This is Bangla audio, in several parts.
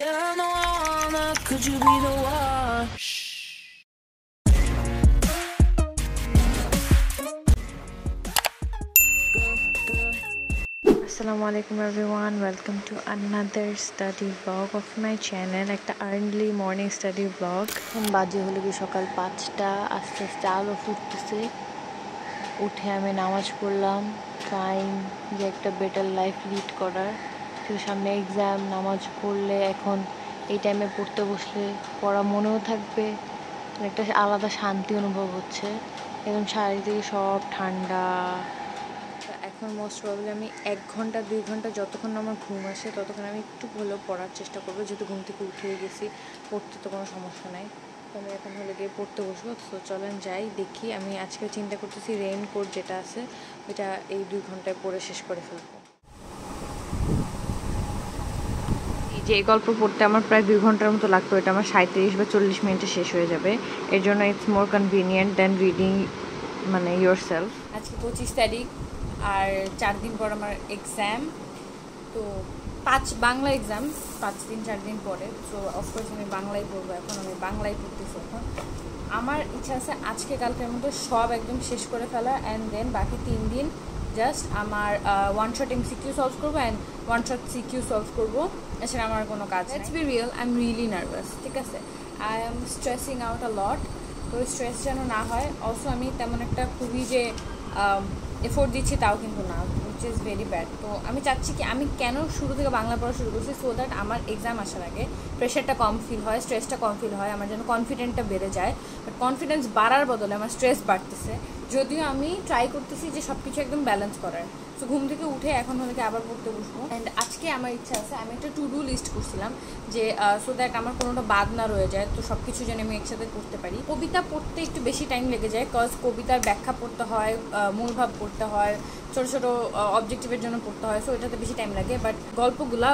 I'm the one, could you be the one? Assalamualaikum everyone, welcome to another study vlog of my channel, একটা early morning study vlog। বাজে হলো কি সকাল 5টা, আস্তে আস্তে আলো ফুটতেছে। উঠে আমি নামাজ পড়লাম, ট্রাইং যে একটা বেটার লাইফ লিড করার। সামনে এক্সাম, নামাজ পড়লে এখন এই টাইমে পড়তে বসলে পড়া মনেও থাকবে, একটা আলাদা শান্তি অনুভব হচ্ছে, একদম চারিদিকে সব ঠান্ডা। এখন মোস্ট প্রবলি আমি 1 ঘন্টা 2 ঘন্টা যতক্ষণ আমার ঘুম আসে ততক্ষণ আমি একটু হলেও পড়ার চেষ্টা করবো, যেহেতু ঘুম থেকে উঠে গেছি, পড়তে তো কোনো সমস্যা নাই। তো আমি এখন হলে গিয়ে পড়তে বসবো। তো চলেন যাই, দেখি। আমি আজকে চিন্তা করতেছি রেইনকোট যেটা আছে ওইটা এই 2 ঘন্টায় পড়ে শেষ করে ফেলবো। যে এই গল্প পড়তে আমার প্রায় 2 ঘন্টার মতো লাগতো, এটা আমার 37 বা 40 মিনিটে শেষ হয়ে যাবে। এর জন্য it's more convenient than reading মানে ইয়োর সেলফ। আজকে 25 তারিখ আর 4 দিন পর আমার এক্সাম। তো বাংলা এক্সাম 5 দিন 4 দিন পরে। সো অফকোর্স আমি বাংলাই পড়বো, এখন আমি বাংলাই পড়তেছি। এখন আমার ইচ্ছা আছে আজকে কালকের মধ্যে সব একদম শেষ করে ফেলা, অ্যান্ড দেন বাকি 3 দিন জাস্ট আমার ওয়ান শট এমসিকিউ সলভ করবো and one shot CQ solve করবো। এছাড়া আমার কোনো কাজ নেই। Let's be real, I am really nervous, ঠিক আছে? I am stressing out a lot. তো স্ট্রেস যেন না হয়। অলসো আমি তেমন একটা খুবই যে এফোর্ট দিচ্ছি তাও কিন্তু না, উইচ ইজ ভেরি ব্যাড। তো আমি চাচ্ছি কি, আমি কেন শুরু থেকে বাংলা পড়া শুরু করছি, সো দ্যাট আমার এক্সাম আসার আগে প্রেশারটা কম ফিল হয়, স্ট্রেসটা কম ফিল হয়, আমার যেন কনফিডেন্টটা বেড়ে যায়। বাট কনফিডেন্স বাড়ার বদলে আমার স্ট্রেস বাড়তেছে, যদিও আমি ট্রাই করতেছি যে সব কিছু একদম ব্যালেন্স করার। সো ঘুম থেকে উঠে এখন হলে আবার পড়তে বসবো। অ্যান্ড আজকে আমার ইচ্ছা আছে, আমি একটা টু ডু লিস্ট করছিলাম যে সো দ্যাট আমার কোনোটা বাদ না রয়ে যায়, তো সব কিছু যেন আমি একসাথে করতে পারি। কবিতা পড়তে একটু বেশি টাইম লেগে যায়, কজ কবিতার ব্যাখ্যা পড়তে হয়, মূলভাব পড়তে হয়, ছোটো ছোটো অবজেক্টিভের জন্য পড়তে হয়, সো এটাতে বেশি টাইম লাগে। বাট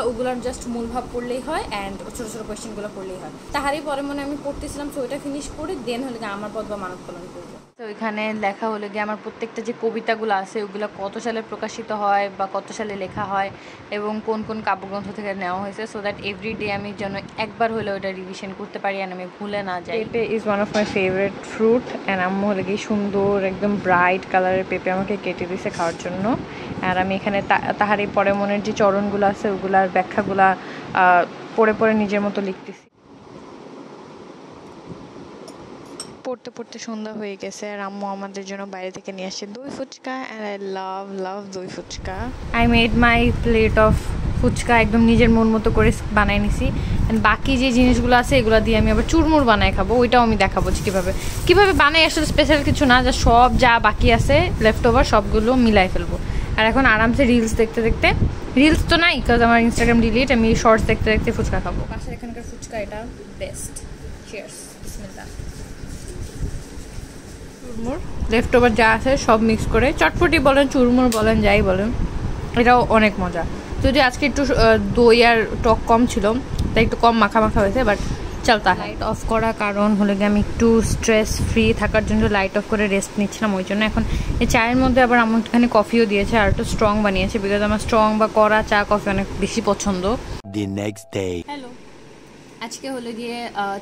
ওগুলার জাস্ট মূলভাব পড়লেই হয়, অ্যান্ড ছোটো ছোটো কোয়েশ্চেনগুলো পড়লেই হয়। তাহারই পরে মনে আমি পড়তেছিলাম, সো এটা ফিনিশ করে দেন হলে আমার পদ বা মানব কল্যাণ করবো। তো এখানে লেখা হলে গিয়ে আমার প্রত্যেকটা যে কবিতাগুলো আছে ওগুলো কত সালে প্রকাশিত হয় বা কত সালে লেখা হয় এবং কোন কোন কাব্যগ্রন্থ থেকে নেওয়া হয়েছে, সো দ্যাট এভরিডে আমি যেন একবার হলে ওটা রিভিশন করতে পারি আর আমি ভুলে না যাই। পেঁপে is one of my favourite fruit, and আম্মু হলে গিয়ে সুন্দর একদম ব্রাইট কালারের পেঁপে আমাকে কেটে দিয়েছে খাওয়ার জন্য। আর আমি এখানে তাহার এই পরে মনের যে চরণগুলো আছে ওগুলার ব্যাখ্যাগুলা পড়ে পড়ে নিজের মতো লিখতেছি। পড়তে পড়তে সন্ধ্যা হয়ে গেছে, আর আম্মু আমাদের জন্য বাইরে থেকে নিয়ে আসছে দই fuchka, and I love doi fuchka. I made my plate of fuchka, একদম নিজের মন মতো করে বানাই নিছি। অ্যান্ড বাকি যে জিনিসগুলো আছে এগুলো দিয়ে আমি আবার চুরমুর বানাই খাবো, ওইটাও আমি দেখাবো যে কীভাবে বানাই। আসলে স্পেশাল কিছু না, যা বাকি আছে লেফট ওভার সবগুলো মিলাই ফেলবো। আর এখন আরামসে রিলস দেখতে দেখতে, রিলস তো নাই বিকজ আমার ইনস্টাগ্রাম ডিলিট, আমি শর্টস দেখতে দেখতে ফুচকা খাবো। বাসার এখানকার ফুচকা এটা বেস্ট। চিয়ার্স, বিসমিল্লাহ। চুরমুর লেফট ওভার যা আছে সব মিক্স করে, চটপটি বলেন চুরমুর বলেন যাই বলেন, এটাও অনেক মজা। যদি আজকে একটু দই আর টক কম ছিল তাই একটু কম মাখা হয়েছে, বাট চলতা। লাইট অফ করা কারণ হলে গিয়ে আমি একটু স্ট্রেস ফ্রি থাকার জন্য লাইট অফ করে রেস্ট নিচ্ছিলাম, ওই জন্য। এখন এই চায়ের মধ্যে আবার আমার একটুখানি কফিও দিয়েছে আর একটু স্ট্রং বানিয়েছে, বিকজ আমার স্ট্রং বা কড়া চা কফি অনেক বেশি পছন্দ। হ্যালো, আজকে হলো গিয়ে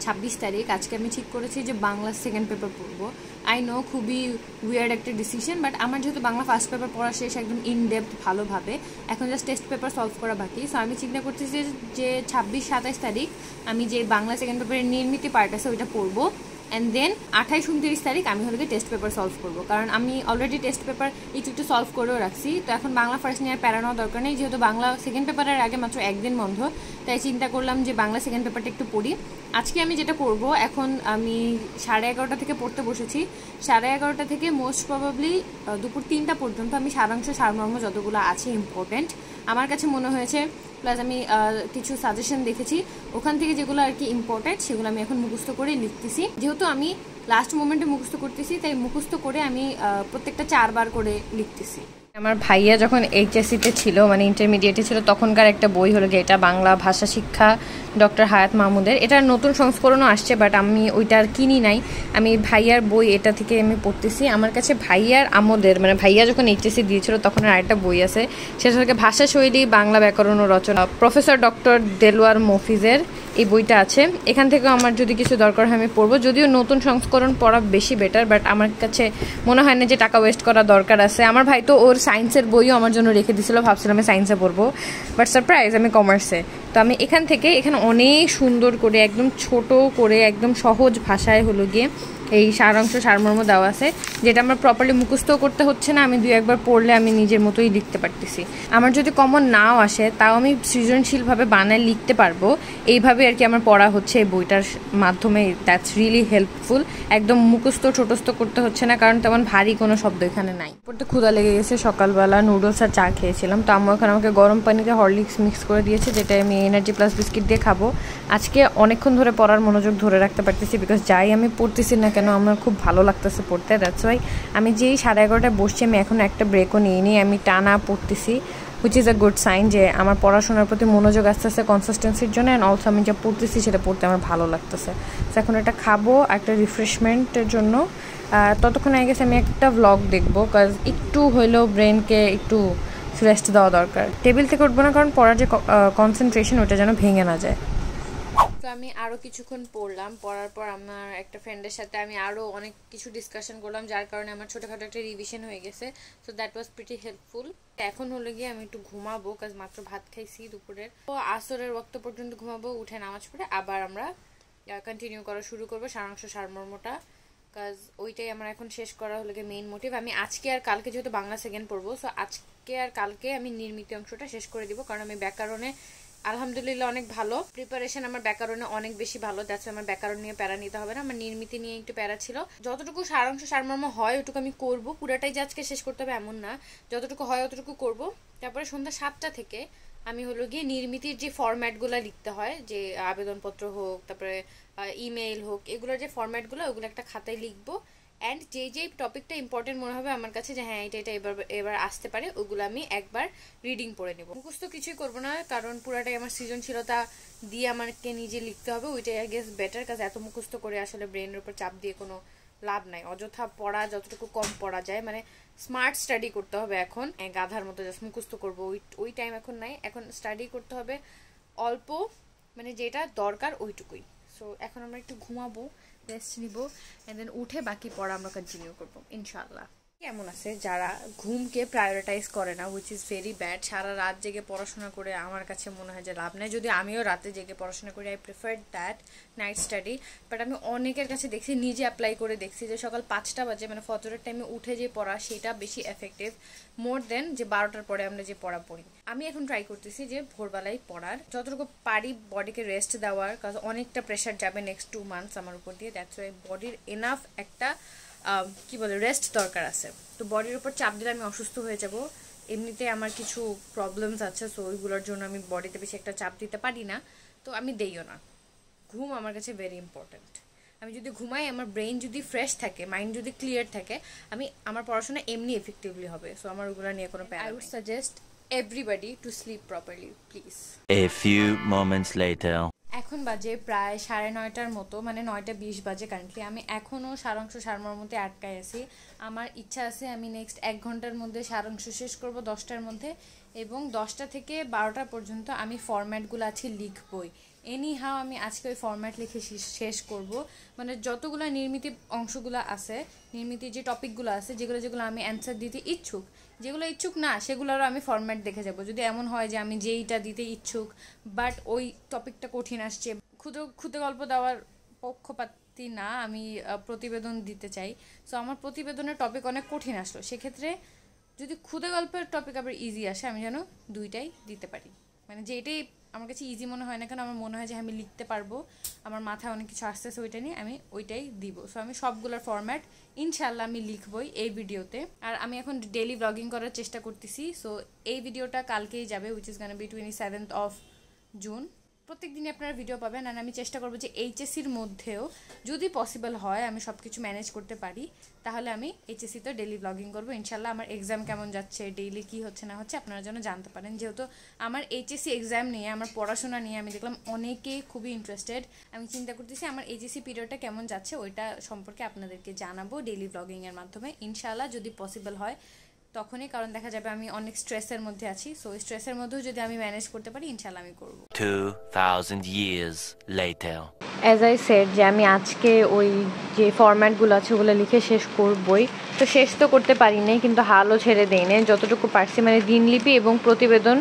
26 তারিখ। আজকে আমি ঠিক করেছি যে বাংলা সেকেন্ড পেপার পড়বো। আই নো খুবই উইয়ার্ড একটা ডিসিশন, বাট আমার যেহেতু বাংলা ফার্স্ট পেপার পড়া শেষ একদম ইন ডেপথ ভালোভাবে, এখন জাস্ট টেস্ট পেপার সলভ করা বাকি। সো আমি চিন্তা করতেছি যে 26-27 তারিখ আমি যে বাংলা সেকেন্ড পেপারের নির্মিতি পার্ট আছে ওইটা পড়বো, অ্যান্ড দেন 28-29 তারিখ আমি হলে টেস্ট পেপার সলভ করবো। কারণ আমি অলরেডি টেস্ট পেপার একটু সলভ করেও রাখছি, তো এখন বাংলা ফার্স্ট নিয়ে আর প্যারা নেওয়ার দরকার নেই, যেহেতু বাংলা সেকেন্ড পেপারের আগে মাত্র 1 দিন বন্ধ, তাই চিন্তা করলাম যে বাংলা সেকেন্ড পেপারটা একটু পড়ি। আজকে আমি যেটা করব, এখন আমি 11:30 থেকে পড়তে বসেছি। 11:30 থেকে মোস্ট প্রবাবলি দুপুর 3টা পর্যন্ত আমি সারাংশ সারমর্ম যতগুলো আছে ইম্পর্টেন্ট আমার কাছে মনে হয়েছে, প্লাস আমি কিছু সাজেশন দেখেছি, ওখান থেকে যেগুলো আর কি ইম্পর্টেন্ট সেগুলো আমি এখন মুখস্থ করে লিখতেছি। যেহেতু আমি লাস্ট মোমেন্টে মুখস্থ করতেছি, তাই মুখস্থ করে আমি প্রত্যেকটা 4 বার করে লিখতেছি। আমার ভাইয়া যখন এইচএসসিতে ছিল মানে ইন্টারমিডিয়েটে ছিল তখনকার একটা বই হলো গিয়ে এটা বাংলা ভাষা শিক্ষা ডক্টর হায়াত মাহমুদের। এটার নতুন সংস্করণও আসছে বাট আমি ওইটা আর কিনি নাই, আমি ভাইয়ার বই এটা থেকে আমি পড়তেছি। আমার কাছে ভাইয়ার আমোদের মানে ভাইয়া যখন এইচএসসি দিয়েছিল তখন আরেকটা বই আছে, সেটা হচ্ছে ভাষা শৈলী বাংলা ব্যাকরণ ও রচনা, প্রফেসর ডক্টর দেলোয়ার মফিজের এই বইটা আছে। এখান থেকেও আমার যদি কিছু দরকার হয় আমি পড়বো, যদিও নতুন সংস্করণ পড়া বেশি বেটার, বাট আমার কাছে মনে হয় না যে টাকা ওয়েস্ট করা দরকার আছে। আমার ভাই তো ওর সায়েন্সের বইও আমার জন্য রেখে দিয়েছিল, ভাবছিলাম আমি সায়েন্সে পড়বো, বাট সারপ্রাইজ আমি কমার্সে। তো আমি এখানে অনেক সুন্দর করে একদম ছোট করে একদম সহজ ভাষায় হলো গিয়ে এই সারাংশ সারমর্ম দেওয়া আছে, যেটা আমার প্রপারলি মুখস্থও করতে হচ্ছে না, আমি 2-1 পড়লে আমি নিজের মতোই লিখতে পারতেছি। আমার যদি কমন নাও আসে তাও আমি সৃজনশীলভাবে বানায় লিখতে পারবো, এইভাবে আর কি আমার পড়া হচ্ছে এই বইটার মাধ্যমে। দ্যাটস রিয়েলি হেল্পফুল, একদম মুখস্থ ছোটস্থ করতে হচ্ছে না, কারণ তেমন ভারী কোনো শব্দ এখানে নাই। পড়তে ক্ষুধা লেগে গেছে, সকালবেলা নুডলস আর চা খেয়েছিলাম, তো আম্মু এখন আমাকে গরম পানিতে হরলিক্স মিক্স করে দিয়েছে, যেটা আমি এনার্জি প্লাস বিস্কিট দিয়ে খাবো। আজকে অনেকক্ষণ ধরে পড়ার মনোযোগ ধরে রাখতে পারতেছি, বিকজ যাই আমি পড়তেছি না কেন আমার খুব ভালো লাগতেছে পড়তে। দ্যাটস ওয়াই আমি যেই 11:30টায় বসছি আমি এখন একটা ব্রেকও নিইনি, আমি টানা পড়তেছি, which is a good sign যে আমার পড়াশোনার প্রতি মনোযোগ আসতে আসতে কনসিস্টেন্সির জন্য, অ্যান্ড অলসো আমি যা পড়তেছি সেটা পড়তে আমার ভালো লাগতেছে। তো এখন এটা খাবো একটা রিফ্রেশমেন্টের জন্য, ততক্ষণ আগে গেছে আমি একটা ভ্লগ দেখবো, কাজ একটু হইলেও ব্রেনকে একটু রেস্ট দেওয়া দরকার। টেবিল থেকে উঠবো না, কারণ পড়ার যে কনসেন্ট্রেশন ওটা যেন ভেঙে না যায়। তো আমি আরও কিছুক্ষণ পড়লাম, পড়ার পর আমার একটা ফ্রেন্ডের সাথে আমি আরও অনেক কিছু ডিসকাশন করলাম, যার কারণে আমার ছোটোখাটো একটা রিভিশন হয়ে গেছে। So that was pretty helpful. এখন হলো গিয়ে আমি একটু ঘুমাবো, কাজ মাত্র ভাত খাইছি দুপুরের, তো আসরের ওয়াক্ত পর্যন্ত ঘুমাবো, উঠে নামাজ পড়ে আবার আমরা কন্টিনিউ করা শুরু করবো সারাংশ সারমর্মটা, কাজ ওইটাই আমার এখন শেষ করা হলো গিয়ে মেইন মোটিভ। আমি আজকে আর কালকে যেহেতু বাংলা সেকেন্ড পড়বো, সো আজকে আর কালকে আমি নির্মিত অংশটা শেষ করে দিব, কারণ আমি ব্যাকরণে আলহামদুলিল্লাহ অনেক ভালো প্রিপারেশন, আমার ব্যাকরণে অনেক বেশি ভালো, দ্যাটস আমার ব্যাকরণ নিয়ে প্যারা নিতে হবে না, আমার নির্মিতি নিয়ে একটু প্যারা ছিল। যতটুকু সারাংশ সারমর্ম হয় ওটুকু আমি করবো, পুরাটাই যে আজকে শেষ করতে হবে এমন না, যতটুকু হয় অতটুকু করব। তারপরে সন্ধ্যা 7টা থেকে আমি হলো গিয়ে নির্মিতির যে ফরম্যাটগুলো লিখতে হয়, যে আবেদনপত্র হোক তারপরে ইমেইল হোক, এগুলোর যে ফরম্যাটগুলো ওগুলো একটা খাতায় লিখবো, অ্যান্ড যেই টপিকটা ইম্পর্টেন্ট মনে হবে আমার কাছে যে হ্যাঁ এটা এবার আসতে পারে, ওগুলো আমি একবার রিডিং পড়ে নেব। মুখস্থ কিছুই করবো না, কারণ পুরাটাই আমার সৃজনশীলতা দিয়ে আমাকে নিজে লিখতে হবে, ওইটাই আই গেস বেটার, কাজ এত মুখস্থ করে আসলে ব্রেনের উপর চাপ দিয়ে কোনো লাভ নাই। অযথা পড়া যতটুকু কম পড়া যায়, মানে স্মার্ট স্টাডি করতে হবে এখন, গাধার মতো জাস্ট মুখস্থ করবো ওই টাইম এখন নাই, এখন স্টাডি করতে হবে অল্প, মানে যেটা দরকার ওইটুকুই। সো এখন আমরা একটু ঘুমাবো, রেস্ট নিব, এন্ড দেন উঠে বাকি পড়া আমরা কন্টিনিউ করবো ইনশাআল্লাহ। কেমন আছে যারা ঘুমকে প্রায়োরিটাইজ করে না, উইচ ইজ ভেরি ব্যাড। সারা রাত জেগে পড়াশোনা করে আমার কাছে মনে হয় যে লাভ নেই, যদি আমিও রাতে জেগে পড়াশোনা করি, I prefer that night study. But আমি অনেকের কাছে দেখছি, নিজে অ্যাপ্লাই করে দেখছি যে সকাল 5টা বাজে মানে ফজরের টাইমে উঠে যে পড়া সেটা বেশি এফেক্টিভ মোর দেন যে 12টার পরে আমরা যে পড়া পড়ি। আমি এখন ট্রাই করতেছি যে ভোরবেলায় পড়ার, যতটুকু পারি বডিকে রেস্ট দেওয়ার, কারণ অনেকটা প্রেশার যাবে নেক্সট 2 মান্থস আমার উপর দিয়ে, দ্যাটস ওয়াই বডির এনাফ একটা কি বলে রেস্ট দরকার আছে। তো বডির উপর চাপ দিলে আমি অসুস্থ হয়ে যাব, এমনিতে আমার কিছু প্রবলেমস আছে, সো ওইগুলোর জন্য আমি বডিতে বেশি একটা চাপ দিতে পারি না, তো আমি দেইও না। ঘুম আমার কাছে ভেরি ইম্পর্টেন্ট। আমি যদি ঘুমাই, আমার ব্রেইন যদি ফ্রেশ থাকে, মাইন্ড যদি ক্লিয়ার থাকে, আমার পড়াশোনা এমনি এফেক্টিভলি হবে। সো আমার ওগুলো নিয়ে কোনো প্যারা নেই। I would suggest everybody to sleep properly please. A few moments later. এখন বাজে প্রায় 9:30টার মতো, মানে 9:20 বাজে কারেন্টলি। আমি এখনও সারাংশ সারমর্মতে আটকায় আছি। আমার ইচ্ছা আছে আমি নেক্সট 1 ঘন্টার মধ্যে সারাংশ শেষ করব 10টার মধ্যে, এবং 10টা থেকে 12টা পর্যন্ত আমি ফরম্যাটগুলো আছে লিখবই। এনি হাও আমি আজকে ওই ফরম্যাট লিখে শেষ করব, মানে যতগুলো নির্মিতি অংশগুলো আছে, নির্মিতি যে টপিকগুলো আছে, যেগুলো আমি অ্যান্সার দিতে ইচ্ছুক, যেগুলো ইচ্ছুক না সেগুলোরও আমি ফরম্যাট দেখে যাব। যদি এমন হয় যে আমি যেইটা দিতে ইচ্ছুক বাট ওই টপিকটা কঠিন আসছে, ক্ষুদে গল্প দেওয়ার পক্ষপাতী না, আমি প্রতিবেদন দিতে চাই। সো আমার প্রতিবেদনের টপিক অনেক কঠিন আসলো, সেক্ষেত্রে যদি ক্ষুদে গল্পের টপিক আবার ইজি আসে, আমি যেন দুইটাই দিতে পারি, মানে যেটাই আমার কাছে ইজি মনে হয় না কেন, আমার মনে হয় যে আমি লিখতে পারবো, আমার মাথায় অনেক কিছু আসতেছে, ওইটা নিয়ে আমি ওইটাই দিব। সো আমি সবগুলোর ফরম্যাট ইনশাল্লাহ আমি লিখবই এই ভিডিওতে। আর আমি এখন ডেইলি ব্লগিং করার চেষ্টা করতেছি, সো এই ভিডিওটা কালকেই যাবে, which is Gaana B 27th of June। প্রত্যেক দিনই আপনারা ভিডিও পাবেন। আর আমি চেষ্টা করবো যে এইচএসসির মধ্যেও যদি পসিবল হয়, আমি সব কিছু ম্যানেজ করতে পারি, তাহলে আমি এইচএসসিতে ডেইলি ব্লগিং করবো ইনশাল্লাহ। আমার এক্সাম কেমন যাচ্ছে, ডেইলি কী হচ্ছে না হচ্ছে আপনারা যেন জানতে পারেন। যেহেতু আমার এইচএসসি এক্সাম নিয়ে, আমার পড়াশোনা নিয়ে আমি দেখলাম অনেকেই খুবই ইন্টারেস্টেড। আমি চিন্তা করতেছি আমার এইচএসসি পিরিয়ডটা কেমন যাচ্ছে ওইটা সম্পর্কে আপনাদেরকে জানাবো ডেইলি ব্লগিংয়ের মাধ্যমে ইনশাল্লাহ, যদি পসিবল হয় তখনই। কারণ দেখা যাবে আমি অনেক স্ট্রেসের মধ্যে আছি, সো ওই স্ট্রেসের মধ্যেও যদি আমি ম্যানেজ করতে পারি ইনশাল্লাহ আমি করবো। 2000 years later. As I said যে আমি আজকে ওই যে ফরম্যাটগুলো আছে ওগুলো লিখে শেষ করবই, তো শেষ তো করতে পারি নাই, কিন্তু হালও ছেড়ে দেই নাই, যতটুকু পারছি। মানে দিনলিপি এবং প্রতিবেদন,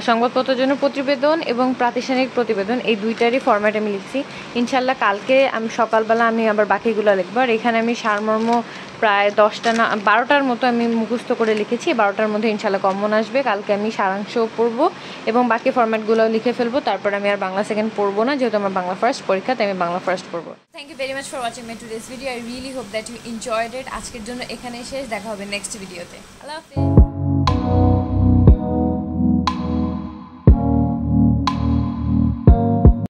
সংবাদপত্রের জন্য প্রতিবেদন এবং প্রাতিষ্ঠানিক প্রতিবেদন, এই দুইটারই ফরম্যাট আমি লিখছি। ইনশাল্লাহ কালকে আমি সকালবেলা আমি আবার বাকিগুলো লিখবো। আর এখানে আমি সারমর্ম প্রায় 10টা না 12টার মতো আমি মুখস্থ করে লিখেছি। 12টার মধ্যে ইনশাল্লাহ কমন আসবে। কালকে আমি সারাংশ পড়বো এবং বাকি ফরম্যাটগুলোও লিখে ফেলবো। তারপর আমি আর বাংলা সেকেন্ড পড়বো না, যেহেতু আমার বাংলা ফার্স্ট পরীক্ষা, তাই আমি বাংলা ফার্স্ট পড়বো। Thank you very much for watching my today's video. I really hope that you enjoyed it. আজকের জন্য এখানেই শেষ, দেখা হবে নেক্সট ভিডিওতে। আল্লাহ হাফেজ।